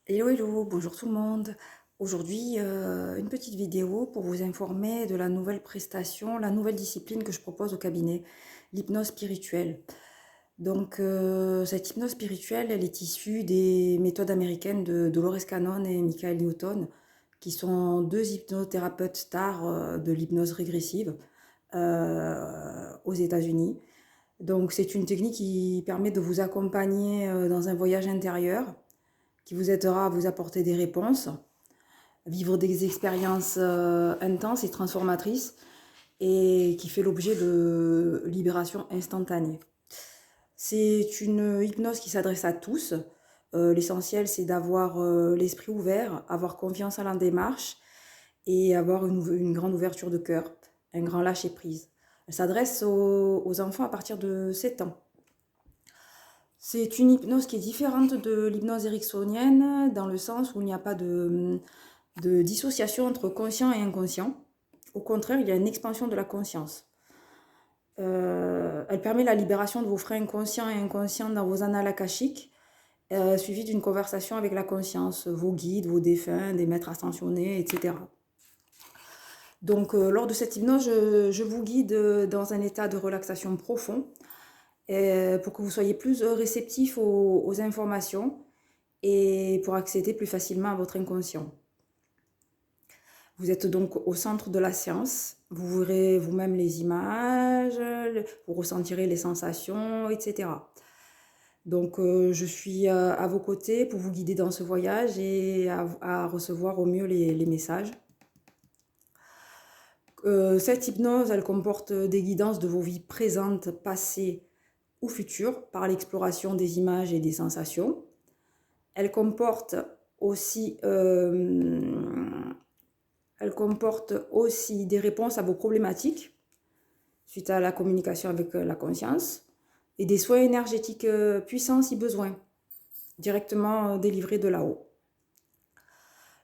Hello, hello, bonjour tout le monde. Aujourd'hui, une petite vidéo pour vous informer de la nouvelle prestation, la nouvelle discipline que je propose au cabinet, l'hypnose spirituelle. Donc, cette hypnose spirituelle, elle est issue des méthodes américaines de Dolores Cannon et Michael Newton, qui sont deux hypnothérapeutes stars de l'hypnose régressive aux États-Unis. Donc, c'est une technique qui permet de vous accompagner dans un voyage intérieur qui vous aidera à vous apporter des réponses, vivre des expériences intenses et transformatrices et qui fait l'objet de libération instantanée. C'est une hypnose qui s'adresse à tous. L'essentiel, c'est d'avoir l'esprit ouvert, avoir confiance à la démarche et avoir une grande ouverture de cœur, un grand lâcher-prise. Elle s'adresse aux enfants à partir de 7 ans. C'est une hypnose qui est différente de l'hypnose ericksonienne dans le sens où il n'y a pas de dissociation entre conscient et inconscient. Au contraire, il y a une expansion de la conscience. Elle permet la libération de vos freins conscients et inconscients dans vos annales akashiques, suivi d'une conversation avec la conscience, vos guides, vos défunts, des maîtres ascensionnés, etc. Donc, lors de cette hypnose, je vous guide dans un état de relaxation profond pour que vous soyez plus réceptif aux informations et pour accéder plus facilement à votre inconscient. Vous êtes donc au centre de la séance, vous verrez vous-même les images, vous ressentirez les sensations, etc. Donc je suis à vos côtés pour vous guider dans ce voyage et à recevoir au mieux les messages. Cette hypnose, elle comporte des guidances de vos vies présentes, passées ou futures par l'exploration des images et des sensations. Elle comporte aussi, des réponses à vos problématiques suite à la communication avec la conscience et des soins énergétiques puissants si besoin, directement délivrés de là-haut.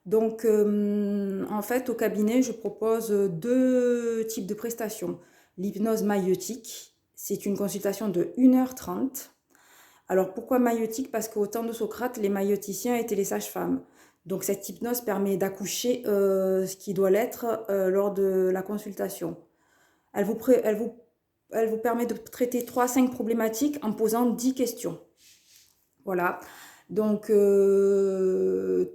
Donc, en fait, au cabinet, je propose deux types de prestations. L'hypnose maïeutique, c'est une consultation de 1h30. Alors, pourquoi maïeutique? Parce qu'au temps de Socrate, les maïeuticiens étaient les sages-femmes. Donc, cette hypnose permet d'accoucher ce qui doit l'être lors de la consultation. Elle vous, elle, vous, Elle vous permet de traiter 3 à 5 problématiques en posant 10 questions. Voilà. Donc,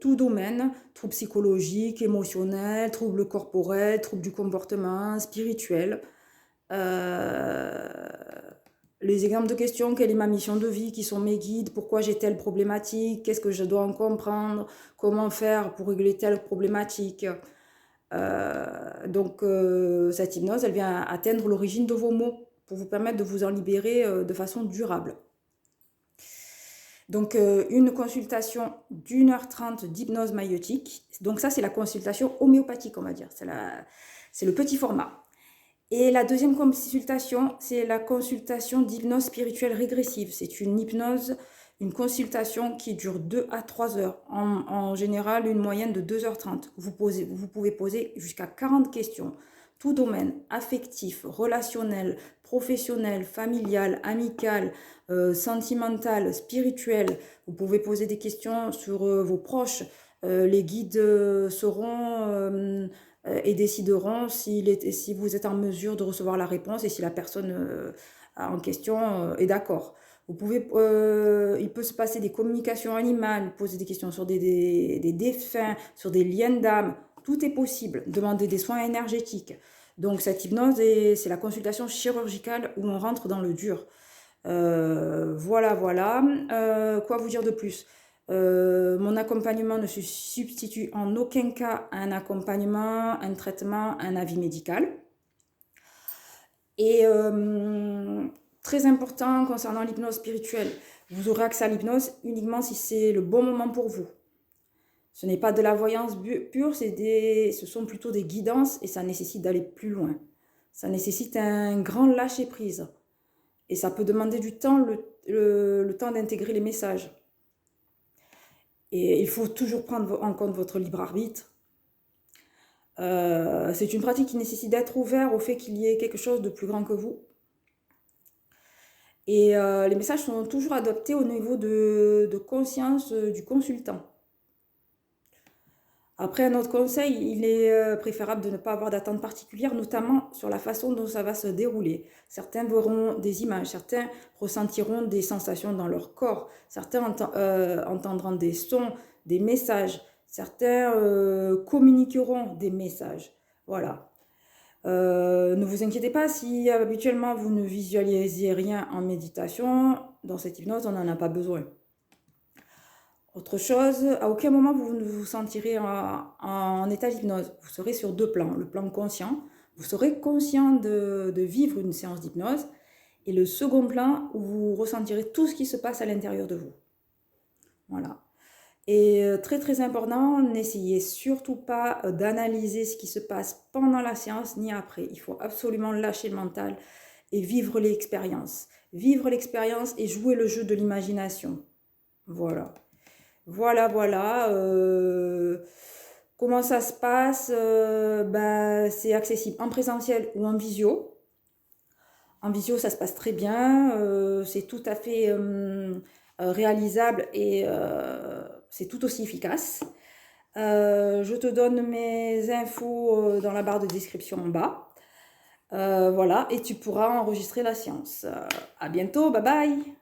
tout domaine, troubles psychologiques, émotionnels, troubles corporels, troubles du comportement, spirituel. Euh, les exemples de questions, quelle est ma mission de vie, qui sont mes guides, pourquoi j'ai telle problématique, qu'est-ce que je dois en comprendre, comment faire pour régler telle problématique. Cette hypnose, elle vient atteindre l'origine de vos maux pour vous permettre de vous en libérer de façon durable. Donc, une consultation d'1h30 d'hypnose maïeutique. Donc ça, c'est la consultation homéopathique, on va dire. C'est le petit format. Et la deuxième consultation, c'est la consultation d'hypnose spirituelle régressive. C'est une hypnose, une consultation qui dure 2 à 3 heures. En général, une moyenne de 2h30. Vous pouvez poser jusqu'à 40 questions. Tout domaine, affectif, relationnel, professionnel, familial, amical, sentimental, spirituel. Vous pouvez poser des questions sur vos proches. Les guides seront et décideront si vous êtes en mesure de recevoir la réponse et si la personne en question est d'accord. Il peut se passer des communications animales, poser des questions sur des défunts, sur des liens d'âme. Tout est possible. Demander des soins énergétiques. Donc cette hypnose, c'est la consultation chirurgicale où on rentre dans le dur. Voilà. Quoi vous dire de plus? Mon accompagnement ne se substitue en aucun cas à un accompagnement, un traitement, un avis médical. Et très important concernant l'hypnose spirituelle, vous aurez accès à l'hypnose uniquement si c'est le bon moment pour vous. Ce n'est pas de la voyance pure, ce sont plutôt des guidances et ça nécessite d'aller plus loin. Ça nécessite un grand lâcher-prise. Et ça peut demander du temps, le temps d'intégrer les messages. Et il faut toujours prendre en compte votre libre arbitre. C'est une pratique qui nécessite d'être ouvert au fait qu'il y ait quelque chose de plus grand que vous. Et les messages sont toujours adoptés au niveau de conscience du consultant. Après, un autre conseil, il est préférable de ne pas avoir d'attente particulière, notamment sur la façon dont ça va se dérouler. Certains verront des images, certains ressentiront des sensations dans leur corps, certains entendront des sons, des messages, certains communiqueront des messages. Voilà. Ne vous inquiétez pas si habituellement vous ne visualisez rien en méditation, dans cette hypnose, on n'en a pas besoin. Autre chose, à aucun moment vous ne vous sentirez en état d'hypnose. Vous serez sur deux plans. Le plan conscient, vous serez conscient de vivre une séance d'hypnose. Et le second plan, où vous ressentirez tout ce qui se passe à l'intérieur de vous. Voilà. Et très très important, n'essayez surtout pas d'analyser ce qui se passe pendant la séance ni après. Il faut absolument lâcher le mental et vivre l'expérience. Vivre l'expérience et jouer le jeu de l'imagination. Voilà. Voilà, voilà. Comment ça se passe? C'est accessible en présentiel ou en visio. En visio, ça se passe très bien. C'est tout à fait réalisable et c'est tout aussi efficace. Je te donne mes infos dans la barre de description en bas. Voilà, et tu pourras enregistrer la séance. À bientôt, bye bye!